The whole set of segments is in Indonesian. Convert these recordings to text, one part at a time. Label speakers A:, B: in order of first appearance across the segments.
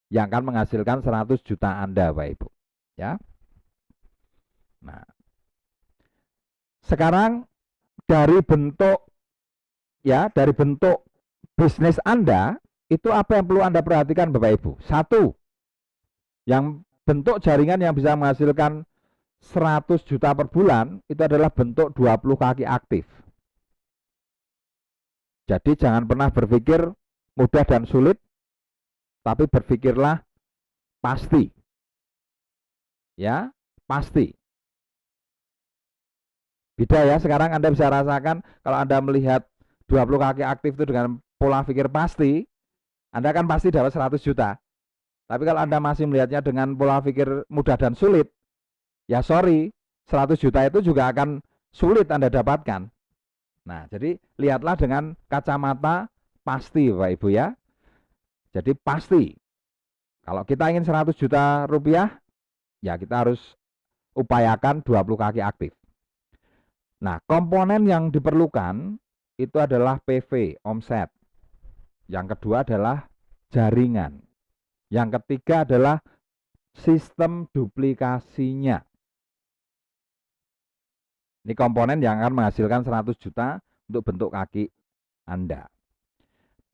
A: yang akan menghasilkan 100 juta Anda, Bapak Ibu. Ya. Nah, sekarang dari bentuk dari bentuk bisnis Anda itu apa yang perlu Anda perhatikan, Bapak Ibu? Satu, yang bentuk jaringan yang bisa menghasilkan 100 juta per bulan itu adalah bentuk 20 kaki aktif. Jadi jangan pernah berpikir mudah dan sulit, tapi berpikirlah pasti. Ya, pasti. Beda ya, sekarang Anda bisa rasakan kalau Anda melihat 20 kaki aktif itu dengan pola pikir pasti, Anda kan pasti dapat 100 juta. Tapi kalau Anda masih melihatnya dengan pola pikir mudah dan sulit, ya sorry, 100 juta itu juga akan sulit Anda dapatkan. Nah, jadi lihatlah dengan kacamata pasti, Bapak Ibu ya. Jadi pasti. Kalau kita ingin 100 juta rupiah, ya kita harus upayakan 20 kaki aktif. Nah, komponen yang diperlukan itu adalah PV, omset. Yang kedua adalah jaringan. Yang ketiga adalah sistem duplikasinya. Ini komponen yang akan menghasilkan 100 juta untuk bentuk kaki Anda.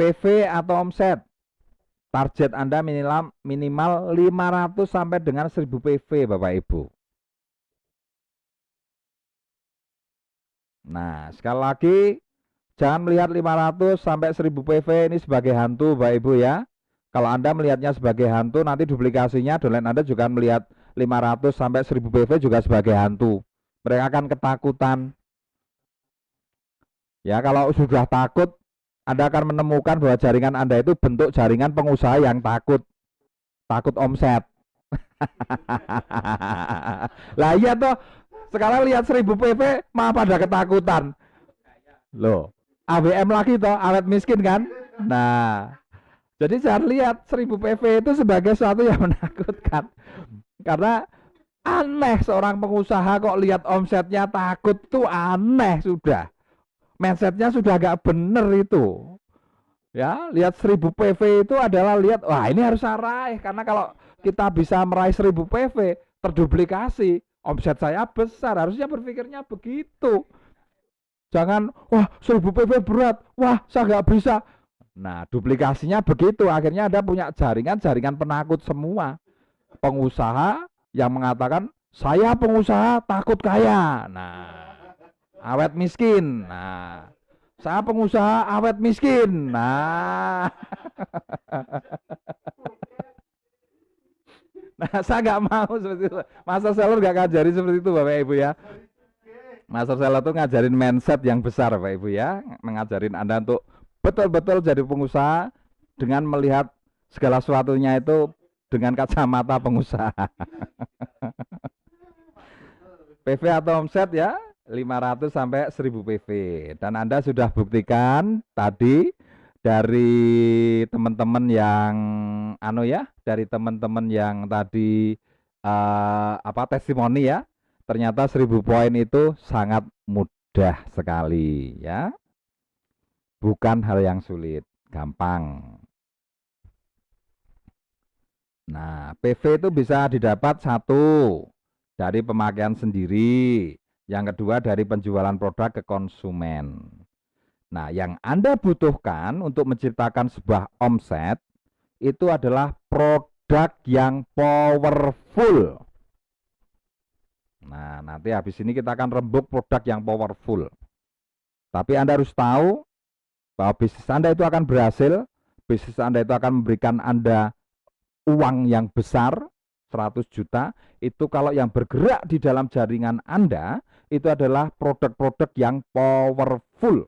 A: PV atau omset, target Anda minimal 500 sampai dengan 1000 PV, Bapak Ibu. Nah, sekali lagi, jangan melihat 500 sampai 1000 PV ini sebagai hantu, Bapak Ibu ya. Kalau Anda melihatnya sebagai hantu, nanti duplikasinya dolen Anda juga melihat 500 sampai 1000 PV juga sebagai hantu. Mereka akan ketakutan. Ya, kalau sudah takut, Anda akan menemukan bahwa jaringan Anda itu bentuk jaringan pengusaha yang takut. Takut omset. Lah iya toh, sekarang lihat 1000 PV malah pada ketakutan. Loh, ABM lagi toh, awet miskin kan? Nah, jadi jangan lihat 1000 PV itu sebagai sesuatu yang menakutkan. Karena aneh seorang pengusaha kok lihat omsetnya takut tuh aneh sudah. Mindsetnya sudah agak bener itu. Ya, lihat 1000 PV itu adalah lihat, wah ini harus saya raih. Karena kalau kita bisa meraih 1000 PV, terduplikasi, omset saya besar. Harusnya berpikirnya begitu. Jangan, wah 1000 PV berat, wah saya nggak bisa. Nah, duplikasinya begitu. Akhirnya Anda punya jaringan-jaringan penakut semua. Pengusaha yang mengatakan, saya pengusaha takut kaya. Nah, awet miskin. Nah, saya pengusaha awet miskin. Nah, nah saya nggak mau seperti itu. Master seller nggak ngajari seperti itu, Bapak Ibu ya. Master seller itu ngajarin mindset yang besar, Bapak Ibu ya. Mengajarin Anda untuk betul-betul jadi pengusaha dengan melihat segala sesuatunya itu dengan kacamata pengusaha. PV atau omset ya 500 sampai 1000 PV. Dan Anda sudah buktikan tadi dari teman-teman yang dari teman-teman yang tadi testimoni ya. Ternyata 1000 poin itu sangat mudah sekali ya. Bukan hal yang sulit, gampang. Nah, PV itu bisa didapat satu dari pemakaian sendiri, yang kedua dari penjualan produk ke konsumen. Nah, yang Anda butuhkan untuk menciptakan sebuah omset itu adalah produk yang powerful. Nah, nanti habis ini kita akan rembuk produk yang powerful. Tapi Anda harus tahu bahwa bisnis Anda itu akan berhasil, bisnis Anda itu akan memberikan Anda uang yang besar, 100 juta, itu kalau yang bergerak di dalam jaringan Anda, itu adalah produk-produk yang powerful.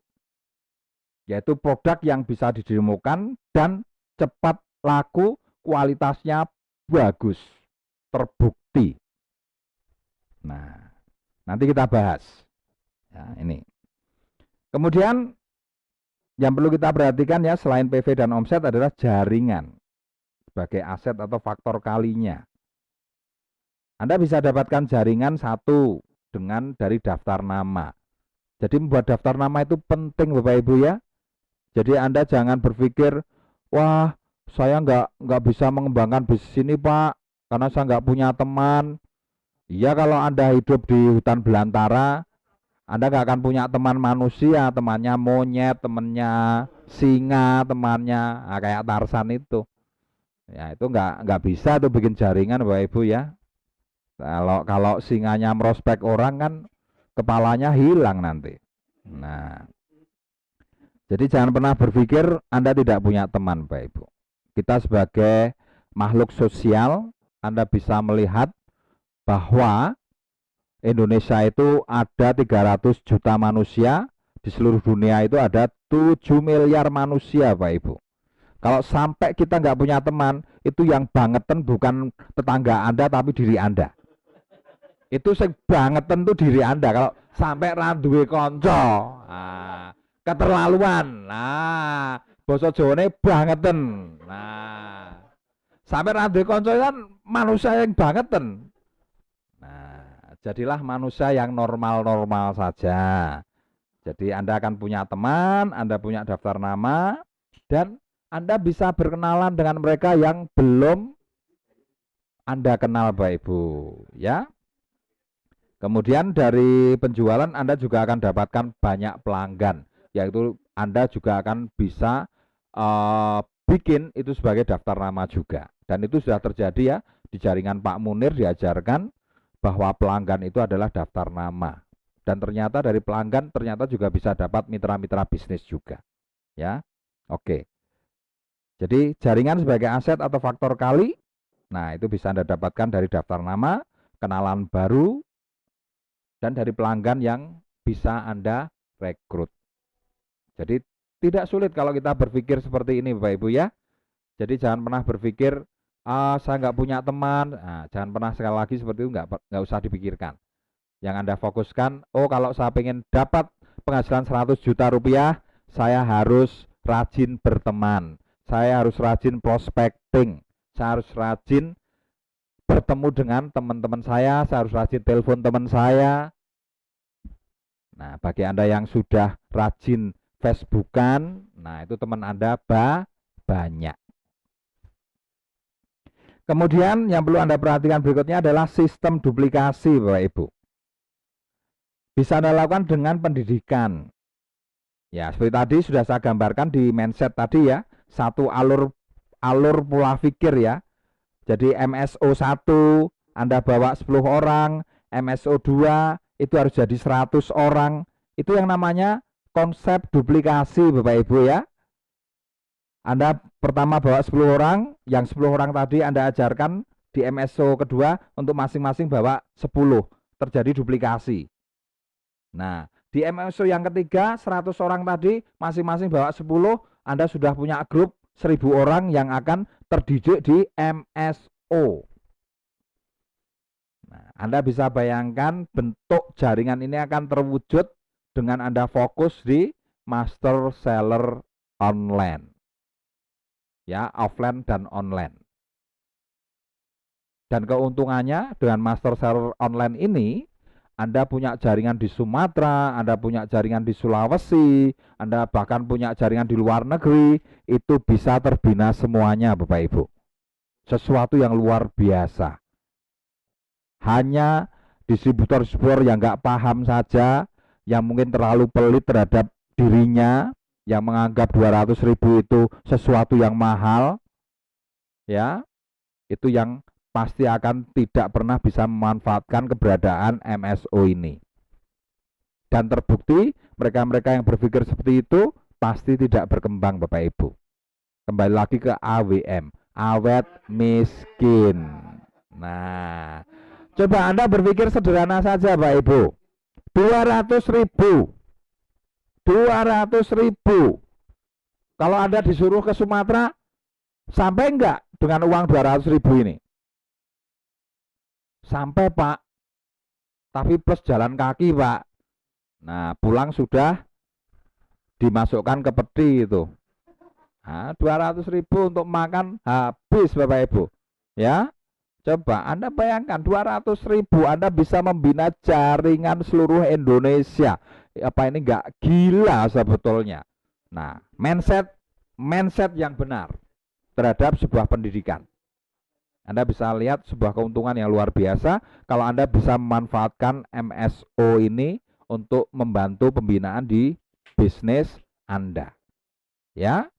A: Yaitu produk yang bisa didemokan dan cepat laku, kualitasnya bagus, terbukti. Nah, nanti kita bahas. Ya, ini. Kemudian yang perlu kita perhatikan ya selain PV dan omset adalah jaringan sebagai aset atau faktor kalinya. Anda bisa dapatkan jaringan satu dengan dari daftar nama. Jadi membuat daftar nama itu penting Bapak Ibu ya. Jadi Anda jangan berpikir, wah saya nggak bisa mengembangkan bisnis ini Pak, karena saya nggak punya teman. Iya, kalau Anda hidup di hutan belantara, Anda nggak akan punya teman manusia, temannya monyet, temannya singa, temannya kayak Tarsan itu. Ya itu nggak bisa tuh bikin jaringan Bapak Ibu ya. Kalau kalau singanya merospek orang kan kepalanya hilang nanti. Nah, jadi jangan pernah berpikir Anda tidak punya teman Bapak Ibu. Kita sebagai makhluk sosial, Anda bisa melihat bahwa Indonesia itu ada 300 juta manusia, di seluruh dunia itu ada 7 miliar manusia Bapak Ibu. Kalau sampai kita nggak punya teman, itu yang bangetan bukan tetangga Anda tapi diri Anda. Itu sing bangetan tuh diri Anda. Kalau sampai randuwe konco, keterlaluan. Nah, basa Jawane bangetan. Nah, sampai randuwe konco kan manusia yang bangetan. Nah, jadilah manusia yang normal-normal saja. Jadi Anda akan punya teman, Anda punya daftar nama, dan Anda bisa berkenalan dengan mereka yang belum Anda kenal Bapak Ibu, ya. Kemudian dari penjualan Anda juga akan dapatkan banyak pelanggan, yaitu Anda juga akan bisa bikin itu sebagai daftar nama juga. Dan itu sudah terjadi ya, di jaringan Pak Munir diajarkan bahwa pelanggan itu adalah daftar nama. Dan ternyata dari pelanggan ternyata juga bisa dapat mitra-mitra bisnis juga. Ya, oke. Jadi jaringan sebagai aset atau faktor kali, nah itu bisa Anda dapatkan dari daftar nama, kenalan baru, dan dari pelanggan yang bisa Anda rekrut. Jadi tidak sulit kalau kita berpikir seperti ini Bapak Ibu ya. Jadi jangan pernah berpikir, saya nggak punya teman, nah, jangan pernah sekali lagi seperti itu, nggak usah dipikirkan. Yang Anda fokuskan, oh kalau saya ingin dapat penghasilan 100 juta rupiah, saya harus rajin berteman, saya harus rajin prospecting, saya harus rajin bertemu dengan teman-teman saya harus rajin telepon teman saya. Nah, bagi Anda yang sudah rajin Facebookan, nah itu teman Anda banyak. Kemudian yang perlu Anda perhatikan berikutnya adalah sistem duplikasi Bapak Ibu. Bisa Anda lakukan dengan pendidikan. Ya, seperti tadi sudah saya gambarkan di mindset tadi ya, satu alur pola pikir ya. Jadi MSO 1 Anda bawa 10 orang, MSO 2 itu harus jadi 100 orang. Itu yang namanya konsep duplikasi Bapak Ibu ya. Anda pertama bawa 10 orang, yang 10 orang tadi Anda ajarkan di MSO kedua untuk masing-masing bawa 10, terjadi duplikasi. Nah, di MSO yang ketiga 100 orang tadi masing-masing bawa 10, Anda sudah punya grup 1000 orang yang akan terdidik di MSO. Nah, Anda bisa bayangkan bentuk jaringan ini akan terwujud dengan Anda fokus di master seller online. Ya, offline dan online. Dan keuntungannya dengan master seller online ini, Anda punya jaringan di Sumatera, Anda punya jaringan di Sulawesi, Anda bahkan punya jaringan di luar negeri, itu bisa terbina semuanya Bapak Ibu. Sesuatu yang luar biasa. Hanya distributor-distributor yang nggak paham saja, yang mungkin terlalu pelit terhadap dirinya, yang menganggap 200.000 itu sesuatu yang mahal, ya, itu yang pasti akan tidak pernah bisa memanfaatkan keberadaan MSO ini. Dan terbukti mereka-mereka yang berpikir seperti itu pasti tidak berkembang Bapak Ibu. Kembali lagi ke AWM, awet miskin. Nah, coba Anda berpikir sederhana saja Bapak Ibu. 200.000. 200.000. Kalau Anda disuruh ke Sumatera, sampai enggak dengan uang 200.000 ini? Sampai Pak. Tapi plus jalan kaki Pak. Nah, pulang sudah dimasukkan ke peti itu. Nah, 200.000 untuk makan habis Bapak Ibu. Ya, coba Anda bayangkan 200.000 Anda bisa membina jaringan seluruh Indonesia. Apa ini enggak gila sebetulnya? Nah, mindset yang benar. terhadap sebuah pendidikan. Anda bisa lihat sebuah keuntungan yang luar biasa kalau Anda bisa memanfaatkan MSO ini untuk membantu pembinaan di bisnis Anda. Ya,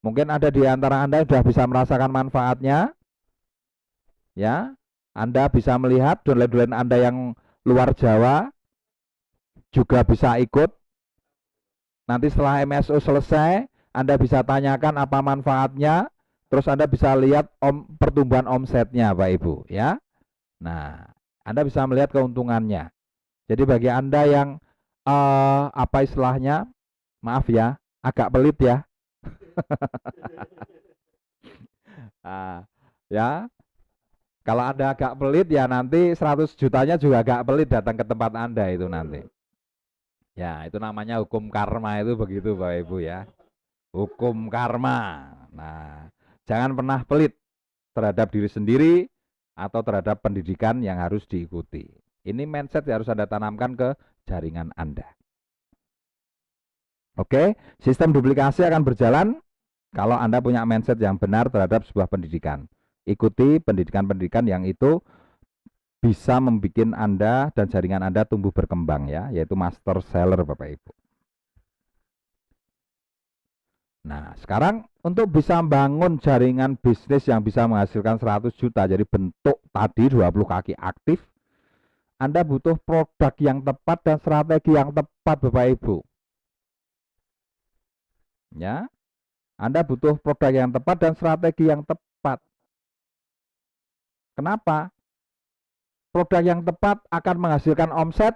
A: mungkin ada di antara Anda sudah bisa merasakan manfaatnya. Ya, Anda bisa melihat downline-downline Anda yang luar Jawa juga bisa ikut. Nanti setelah MSO selesai, Anda bisa tanyakan apa manfaatnya, terus Anda bisa lihat pertumbuhan omsetnya, Pak Ibu, ya. Nah, Anda bisa melihat keuntungannya. Jadi bagi Anda yang apa istilahnya, maaf ya, agak pelit ya. Nah, ya, kalau Anda agak pelit ya nanti 100 jutanya juga agak pelit datang ke tempat Anda itu nanti. Ya, itu namanya hukum karma itu begitu Bapak Ibu ya. Hukum karma. Nah, jangan pernah pelit terhadap diri sendiri atau terhadap pendidikan yang harus diikuti. Ini mindset yang harus Anda tanamkan ke jaringan Anda. Oke, sistem duplikasi akan berjalan kalau Anda punya mindset yang benar terhadap sebuah pendidikan. Ikuti pendidikan-pendidikan yang itu bisa membuat Anda dan jaringan Anda tumbuh berkembang ya, yaitu master seller Bapak Ibu. Nah, sekarang untuk bisa membangun jaringan bisnis yang bisa menghasilkan 100 juta, jadi bentuk tadi 20 kaki aktif, Anda butuh produk yang tepat dan strategi yang tepat Bapak Ibu. Ya, Anda butuh produk yang tepat dan strategi yang tepat. Kenapa? Produk yang tepat akan menghasilkan omset,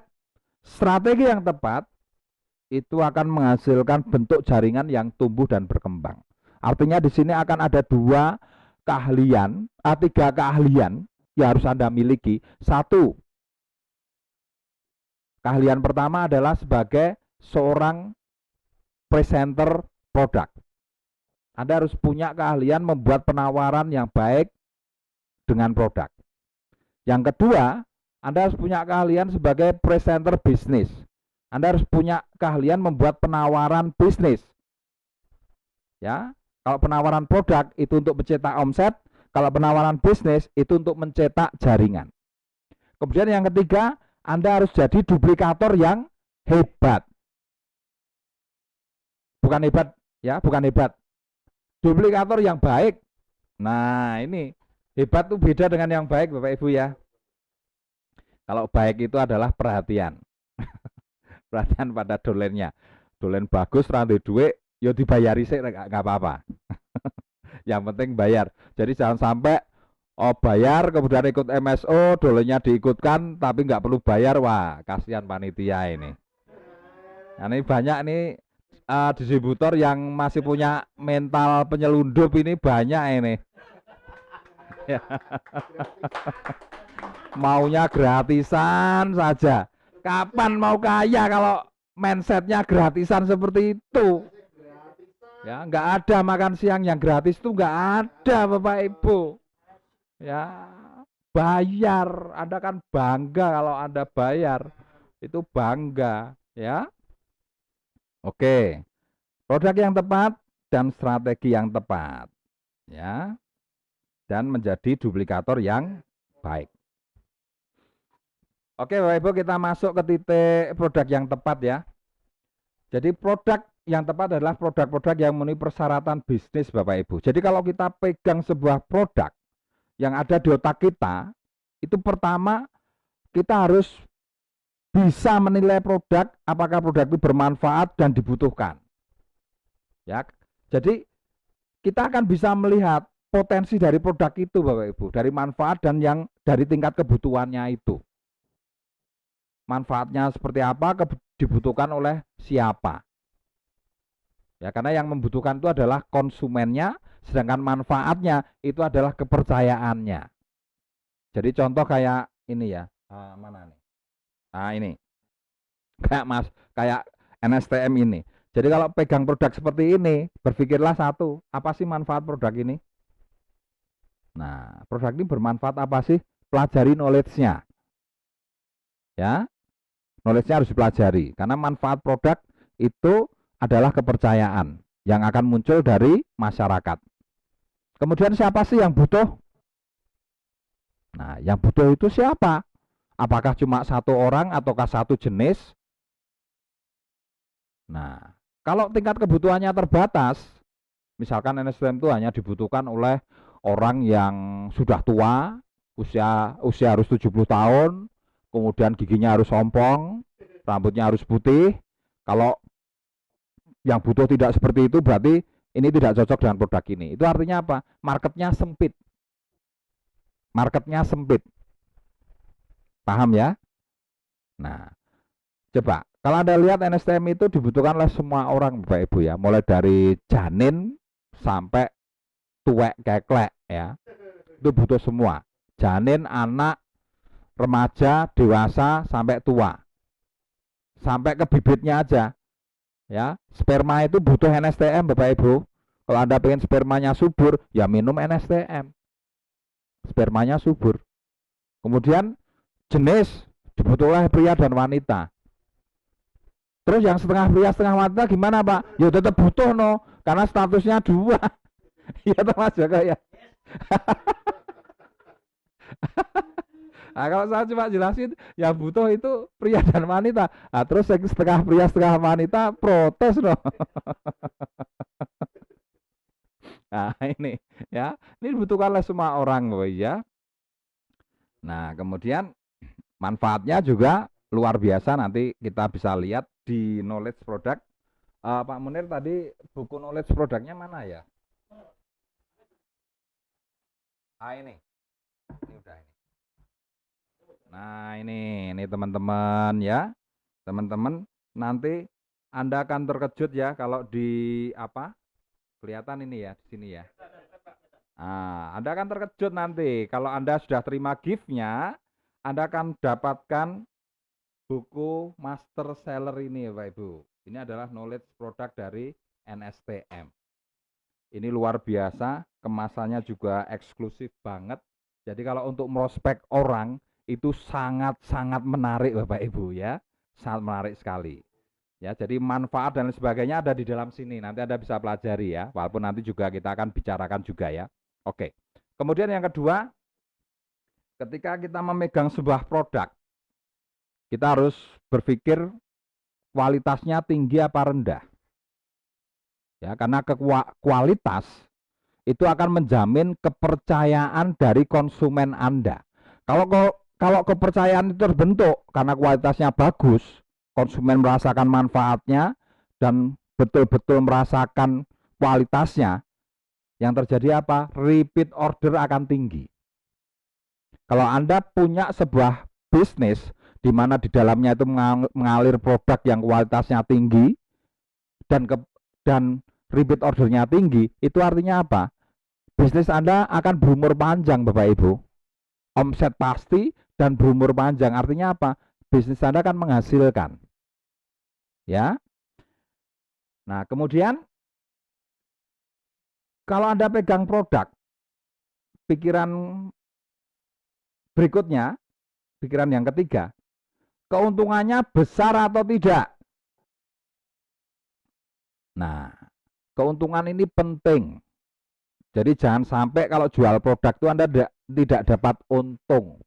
A: strategi yang tepat itu akan menghasilkan bentuk jaringan yang tumbuh dan berkembang. Artinya di sini akan ada tiga keahlian yang harus Anda miliki. Satu, keahlian pertama adalah sebagai seorang presenter produk. Anda harus punya keahlian membuat penawaran yang baik dengan produk. Yang kedua, Anda harus punya keahlian sebagai presenter bisnis. Anda harus punya keahlian membuat penawaran bisnis. Ya, kalau penawaran produk itu untuk mencetak omset, kalau penawaran bisnis itu untuk mencetak jaringan. Kemudian yang ketiga, Anda harus jadi duplikator yang hebat. Bukan hebat, ya, bukan hebat. Duplikator yang baik. Nah, ini hebat itu beda dengan yang baik, Bapak Ibu ya. Kalau baik itu adalah perhatian. Perhatian pada dolennya. Dolen bagus, rantai duit, ya dibayari sih, nggak apa-apa. Yang penting bayar. Jadi jangan sampai bayar kemudian ikut MSO, dolennya diikutkan tapi nggak perlu bayar. Wah, kasihan panitia ini. Nah, ini banyak nih distributor yang masih punya mental penyelundup ini banyak ini. Maunya gratisan saja. Kapan mau kaya kalau mindsetnya gratisan seperti itu? Ya, nggak ada makan siang yang gratis itu nggak ada Bapak Ibu. Ya, bayar. Anda kan bangga kalau Anda bayar. Itu bangga, ya. Oke. Produk yang tepat dan strategi yang tepat. Ya. Dan menjadi duplikator yang baik. Oke, Bapak Ibu, kita masuk ke titik produk yang tepat ya. Jadi produk yang tepat adalah produk-produk yang memenuhi persyaratan bisnis Bapak Ibu. Jadi kalau kita pegang sebuah produk yang ada di otak kita, itu pertama kita harus bisa menilai produk apakah produk itu bermanfaat dan dibutuhkan. Ya. Jadi kita akan bisa melihat potensi dari produk itu Bapak Ibu, dari manfaat dan yang dari tingkat kebutuhannya itu. Manfaatnya seperti apa, dibutuhkan oleh siapa. Ya, karena yang membutuhkan itu adalah konsumennya, sedangkan manfaatnya itu adalah kepercayaannya. Jadi contoh kayak ini ya, mana nih? Nah ini, kayak NSTM ini. Jadi kalau pegang produk seperti ini, berpikirlah satu, apa sih manfaat produk ini? Nah, produk ini bermanfaat apa sih? Pelajari knowledge-nya. Ya, knowledge-nya harus dipelajari karena manfaat produk itu adalah kepercayaan yang akan muncul dari masyarakat. Kemudian siapa sih yang butuh? Nah, yang butuh itu siapa? Apakah cuma satu orang ataukah satu jenis? Nah, kalau tingkat kebutuhannya terbatas, misalkan NSTM itu hanya dibutuhkan oleh orang yang sudah tua, usia usia harus 70 tahun, kemudian giginya harus ompong, rambutnya harus putih. Kalau yang butuh tidak seperti itu berarti ini tidak cocok dengan produk ini. Itu artinya apa? Marketnya sempit. Marketnya sempit. Paham ya? Nah, coba kalau Anda lihat NSTM itu dibutuhkan oleh semua orang Bapak Ibu ya, mulai dari janin sampai tuwek keklek ya. Itu butuh semua. Janin, anak, remaja, dewasa sampai tua. Sampai ke bibitnya aja. Ya, sperma itu butuh NSTM Bapak Ibu. Kalau Anda pengen spermanya subur, ya minum NSTM. Spermanya subur. Kemudian jenis dibutuhkan pria dan wanita. Terus yang setengah pria setengah wanita gimana Pak? Ya tetap butuh no, karena statusnya dua. Iya toh Mas Joko ya. Nah, kalau saya cuma jelasin yang butuh itu pria dan wanita. Nah, terus setengah pria setengah wanita protes no. Nah ini ya, ini dibutuhkan oleh semua orang loh ya. Nah kemudian manfaatnya juga luar biasa, nanti kita bisa lihat di knowledge product. Pak Munir tadi buku knowledge produknya mana ya? Ini udah ini. Nah ini teman-teman ya, teman-teman nanti Anda akan terkejut ya kalau di apa? Kelihatan ini ya di sini ya. Nah, Anda akan terkejut nanti kalau Anda sudah terima gift-nya, Anda akan dapatkan buku master seller ini ya Pak Ibu. Ini adalah knowledge product dari NSTM. Ini luar biasa, kemasannya juga eksklusif banget. Jadi kalau untuk merospek orang itu sangat-sangat menarik Bapak Ibu ya. Sangat menarik sekali. Ya, jadi manfaat dan sebagainya ada di dalam sini. Nanti Anda bisa pelajari ya, walaupun nanti juga kita akan bicarakan juga ya. Oke. Kemudian yang kedua, ketika kita memegang sebuah produk, kita harus berpikir kualitasnya tinggi apa rendah. Ya, karena kualitas itu akan menjamin kepercayaan dari konsumen Anda. Kalau kepercayaan itu terbentuk karena kualitasnya bagus, konsumen merasakan manfaatnya dan betul-betul merasakan kualitasnya, yang terjadi apa? Repeat order akan tinggi. Kalau Anda punya sebuah bisnis di mana di dalamnya itu mengalir produk yang kualitasnya tinggi dan repeat ordernya tinggi, itu artinya apa? Bisnis Anda akan berumur panjang Bapak Ibu. Omset pasti dan berumur panjang. Artinya apa? Bisnis Anda akan menghasilkan. Ya. Nah, kemudian kalau Anda pegang produk, pikiran berikutnya, pikiran yang ketiga, keuntungannya besar atau tidak? Nah, keuntungan ini penting. Jadi jangan sampai kalau jual produk itu Anda tidak dapat untung.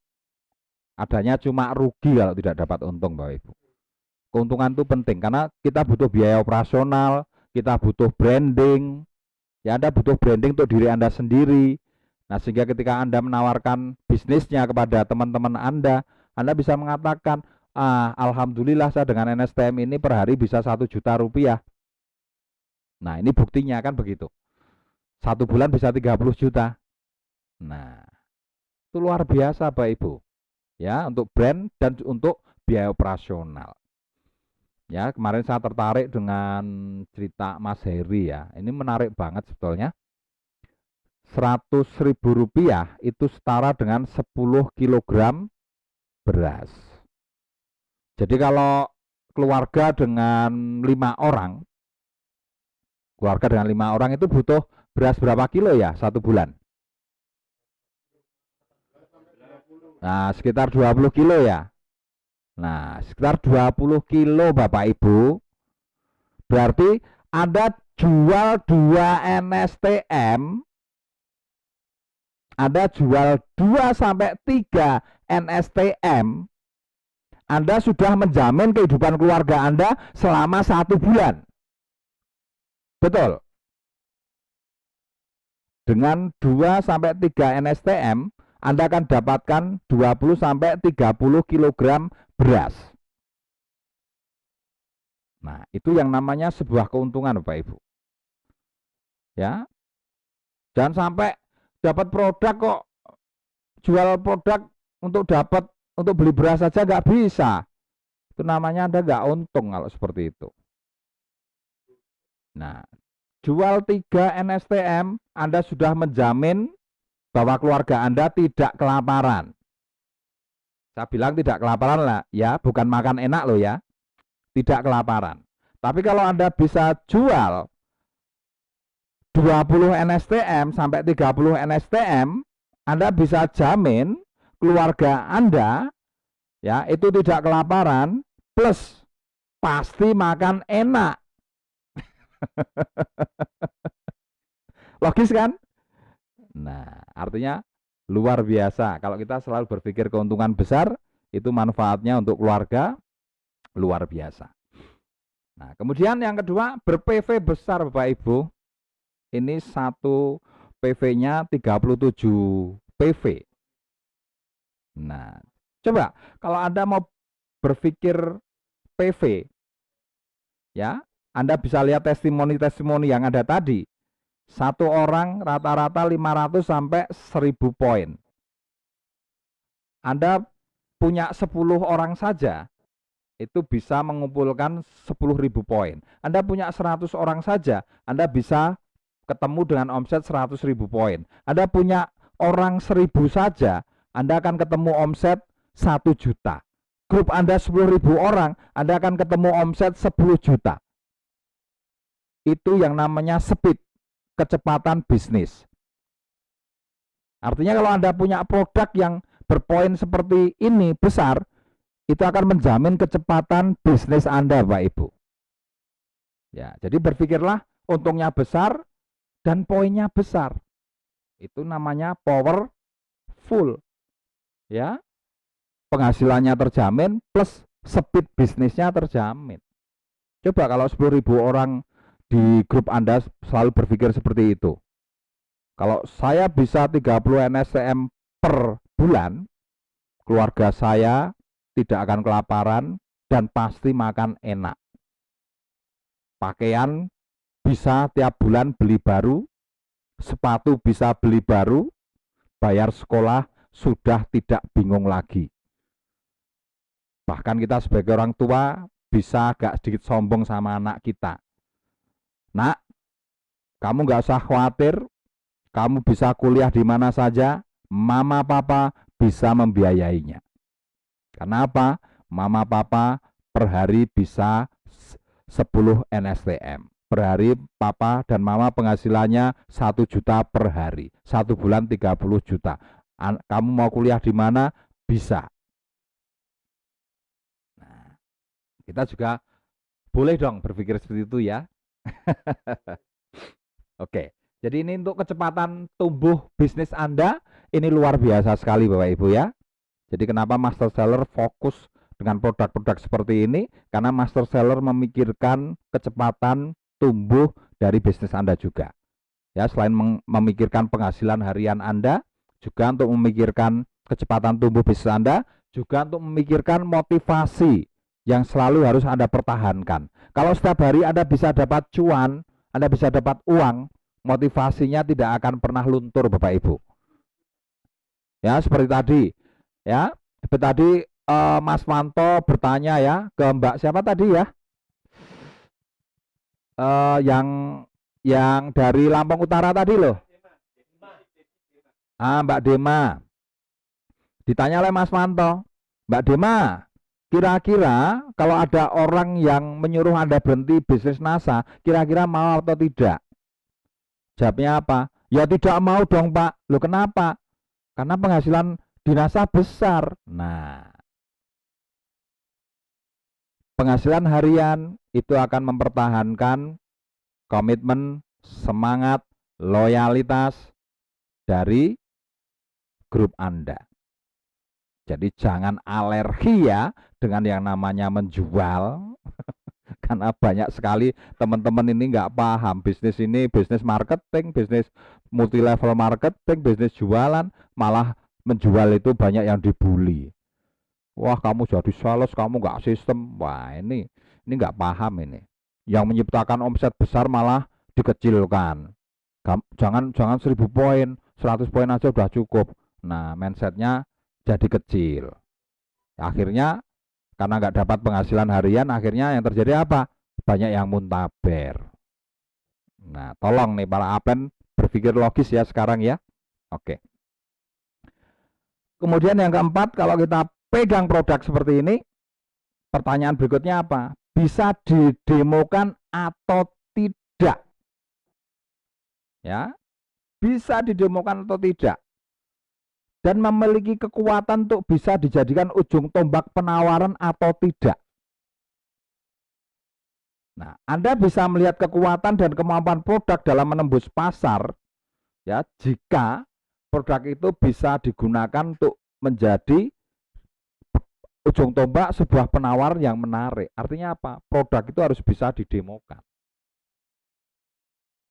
A: Adanya cuma rugi kalau tidak dapat untung Bapak Ibu. Keuntungan itu penting karena kita butuh biaya operasional, kita butuh branding. Ya Anda butuh branding untuk diri Anda sendiri. Nah sehingga ketika Anda menawarkan bisnisnya kepada teman-teman Anda bisa mengatakan, alhamdulillah saya dengan NSTM ini per hari bisa 1 juta rupiah. Nah ini buktinya kan begitu. 1 bulan bisa 30 juta. Nah itu luar biasa Bapak Ibu. Ya untuk brand dan untuk biaya operasional. Ya kemarin saya tertarik dengan cerita Mas Heri ya. Ini menarik banget sebetulnya. 100.000 rupiah itu setara dengan 10 kilogram beras. Jadi kalau keluarga dengan 5 orang, itu butuh beras berapa kilo ya 1 bulan? Nah sekitar 20 kilo ya. Nah sekitar 20 kilo Bapak Ibu. Berarti Anda jual 2 NSTM Anda jual 2 sampai 3 NSTM, Anda sudah menjamin kehidupan keluarga Anda selama 1 bulan. Betul. Dengan 2 sampai 3 NSTM, Anda akan dapatkan 20 sampai 30 kg beras. Nah, itu yang namanya sebuah keuntungan, Bapak Ibu. Ya. Jangan sampai dapat produk kok jual produk untuk beli beras saja nggak bisa. Itu namanya Anda nggak untung kalau seperti itu. Nah, jual 3 NSTM, Anda sudah menjamin bahwa keluarga Anda tidak kelaparan. Saya bilang tidak kelaparan lah, ya, bukan makan enak loh ya. Tidak kelaparan. Tapi kalau Anda bisa jual 20 NSTM sampai 30 NSTM, Anda bisa jamin keluarga Anda ya itu tidak kelaparan plus pasti makan enak. Logis kan? Nah, artinya luar biasa. Kalau kita selalu berpikir keuntungan besar, itu manfaatnya untuk keluarga luar biasa. Nah, kemudian yang kedua, ber-PV besar Bapak Ibu. Ini satu PV-nya 37 PV. Nah, coba kalau Anda mau berpikir PV, ya, Anda bisa lihat testimoni-testimoni yang ada tadi. Satu orang rata-rata 500 sampai 1000 poin. Anda punya 10 orang saja, itu bisa mengumpulkan 10.000 poin. Anda punya 100 orang saja, Anda bisa ketemu dengan omset 100.000 poin. Anda punya orang 1000 saja, Anda akan ketemu omset 1 juta. Grup Anda 10.000 orang, Anda akan ketemu omset 10 juta. Itu yang namanya speed, kecepatan bisnis. Artinya kalau Anda punya produk yang berpoin seperti ini besar, itu akan menjamin kecepatan bisnis Anda, Pak Ibu. Ya, jadi berpikirlah untungnya besar dan poinnya besar. Itu namanya powerful. Ya. Penghasilannya terjamin plus speed bisnisnya terjamin. Coba kalau 10.000 orang di grup Anda selalu berpikir seperti itu. Kalau saya bisa 30 NSTM per bulan, keluarga saya tidak akan kelaparan dan pasti makan enak. Pakaian bisa tiap bulan beli baru, sepatu bisa beli baru, bayar sekolah sudah tidak bingung lagi. Bahkan kita sebagai orang tua bisa agak sedikit sombong sama anak kita. Nak, kamu nggak usah khawatir, kamu bisa kuliah di mana saja, mama papa bisa membiayainya. Karena apa? Mama papa per hari bisa 10 NSTM. Per hari papa dan mama penghasilannya 1 juta per hari. 1 bulan 30 juta. Kamu mau kuliah di mana? Bisa. Nah, kita juga boleh dong berpikir seperti itu ya. Oke, jadi ini untuk kecepatan tumbuh bisnis Anda, ini luar biasa sekali Bapak Ibu ya. Jadi kenapa Master Seller fokus dengan produk-produk seperti ini? Karena Master Seller memikirkan kecepatan tumbuh dari bisnis Anda juga. Ya, selain memikirkan penghasilan harian Anda, juga untuk memikirkan kecepatan tumbuh bisnis Anda, juga untuk memikirkan motivasi yang selalu harus Anda pertahankan. Kalau setiap hari Anda bisa dapat cuan, Anda bisa dapat uang, motivasinya tidak akan pernah luntur Bapak Ibu. Ya, seperti tadi. Ya, seperti tadi Mas Manto bertanya ya ke Mbak siapa tadi ya? Yang dari Lampung Utara tadi loh. Mbak Dema. Ditanya oleh Mas Manto, Mbak Dema, kira-kira kalau ada orang yang menyuruh Anda berhenti bisnis NASA, kira-kira mau atau tidak? Jawabnya apa? Ya tidak mau dong Pak. Loh kenapa? Karena penghasilan di NASA besar. Nah, penghasilan harian itu akan mempertahankan komitmen, semangat, loyalitas dari grup Anda. Jadi jangan alergi ya dengan yang namanya menjual. Karena banyak sekali teman-teman ini nggak paham bisnis ini, bisnis marketing, bisnis multi level marketing, bisnis jualan, malah menjual itu banyak yang dibully. Wah, kamu jadi sales, kamu nggak sistem. Wah, ini nggak paham ini. Yang menciptakan omset besar malah dikecilkan. Jangan 1000 poin, 100 poin aja udah cukup. Nah, mindsetnya jadi kecil. Akhirnya karena nggak dapat penghasilan harian, akhirnya yang terjadi apa? Banyak yang muntaber. Nah, tolong nih para apen berpikir logis ya sekarang ya. Oke. Kemudian yang keempat, kalau kita pegang produk seperti ini, pertanyaan berikutnya apa? Bisa didemokan atau tidak? Ya, bisa didemokan atau tidak? Dan memiliki kekuatan untuk bisa dijadikan ujung tombak penawaran atau tidak. Nah, Anda bisa melihat kekuatan dan kemampuan produk dalam menembus pasar ya jika produk itu bisa digunakan untuk menjadi ujung tombak sebuah penawaran yang menarik. Artinya apa? Produk itu harus bisa didemokan.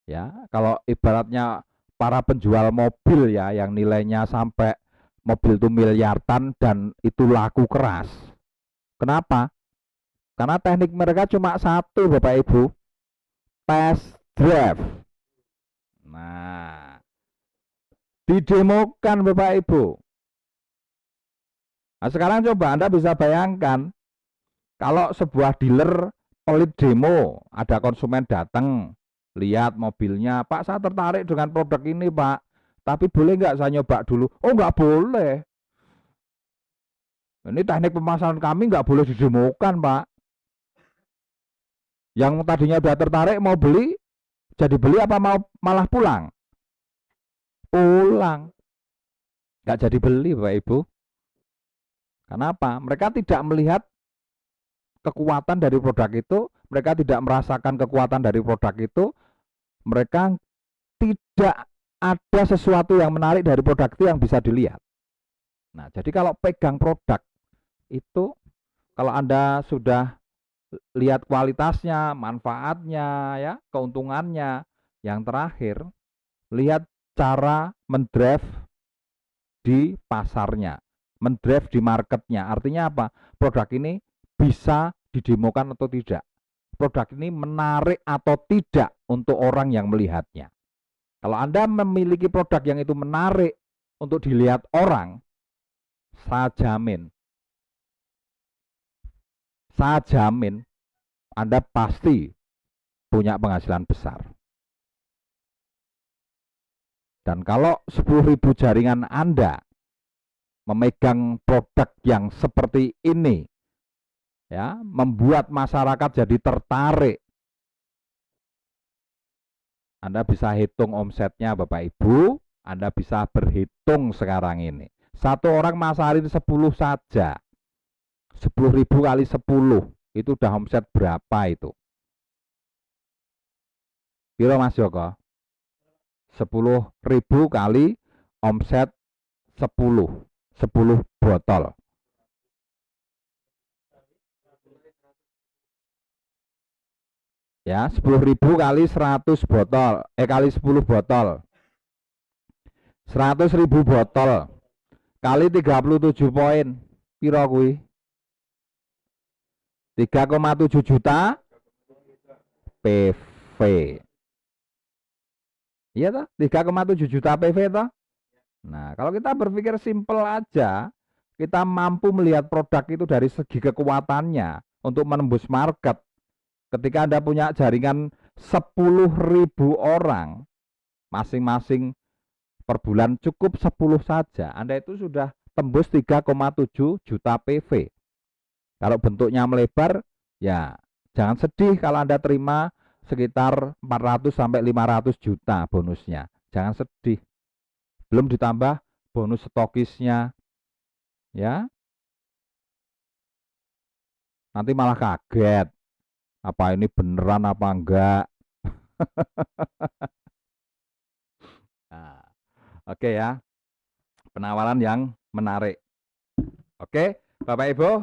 A: Ya, kalau ibaratnya para penjual mobil ya yang nilainya sampai mobil itu miliaran dan itu laku keras. Kenapa? Karena teknik mereka cuma satu, Bapak Ibu, test drive. Nah, didemokan Bapak Ibu. Nah, sekarang coba Anda bisa bayangkan kalau sebuah dealer pelit demo, ada konsumen datang, lihat mobilnya, Pak saya tertarik dengan produk ini Pak, tapi boleh nggak saya nyoba dulu? Oh nggak boleh. Ini teknik pemasaran kami nggak boleh didemokan Pak. Yang tadinya udah tertarik mau beli, jadi beli apa mau malah pulang? Pulang. Nggak jadi beli Bapak Ibu. Kenapa? Mereka tidak melihat kekuatan dari produk itu, mereka tidak merasakan kekuatan dari produk itu, mereka tidak ada sesuatu yang menarik dari produk itu yang bisa dilihat. Nah, jadi kalau pegang produk itu, kalau Anda sudah lihat kualitasnya, manfaatnya, ya, keuntungannya, yang terakhir, lihat cara mendrive di pasarnya, mendrive di marketnya. Artinya apa? Produk ini bisa didemokan atau tidak. Produk ini menarik atau tidak untuk orang yang melihatnya. Kalau Anda memiliki produk yang itu menarik untuk dilihat orang, saya jamin Anda pasti punya penghasilan besar. Dan kalau 10.000 jaringan Anda memegang produk yang seperti ini, ya, membuat masyarakat jadi tertarik. Anda bisa hitung omsetnya Bapak Ibu, Anda bisa berhitung sekarang ini. Satu orang masarin 10 saja. 10.000 kali 10, itu udah omset berapa itu? Kira Mas Joko? 10.000 kali omset 10 botol. Ya, 10.000 kali 100 botol, kali 10 botol. 100.000 botol kali 37 poin. Piro kuwi? 3,7 juta PV. Iya toh? 3,7 juta PV toh? Nah, kalau kita berpikir simpel aja, kita mampu melihat produk itu dari segi kekuatannya untuk menembus market. Ketika Anda punya jaringan 10.000 orang, masing-masing per bulan cukup 10 saja, Anda itu sudah tembus 3,7 juta PV. Kalau bentuknya melebar, ya jangan sedih kalau Anda terima sekitar 400 sampai 500 juta bonusnya. Jangan sedih. Belum ditambah bonus stokisnya, ya. Nanti malah kaget. Apa ini beneran apa enggak? Nah, oke ya. Penawaran yang menarik. Oke, Bapak Ibu,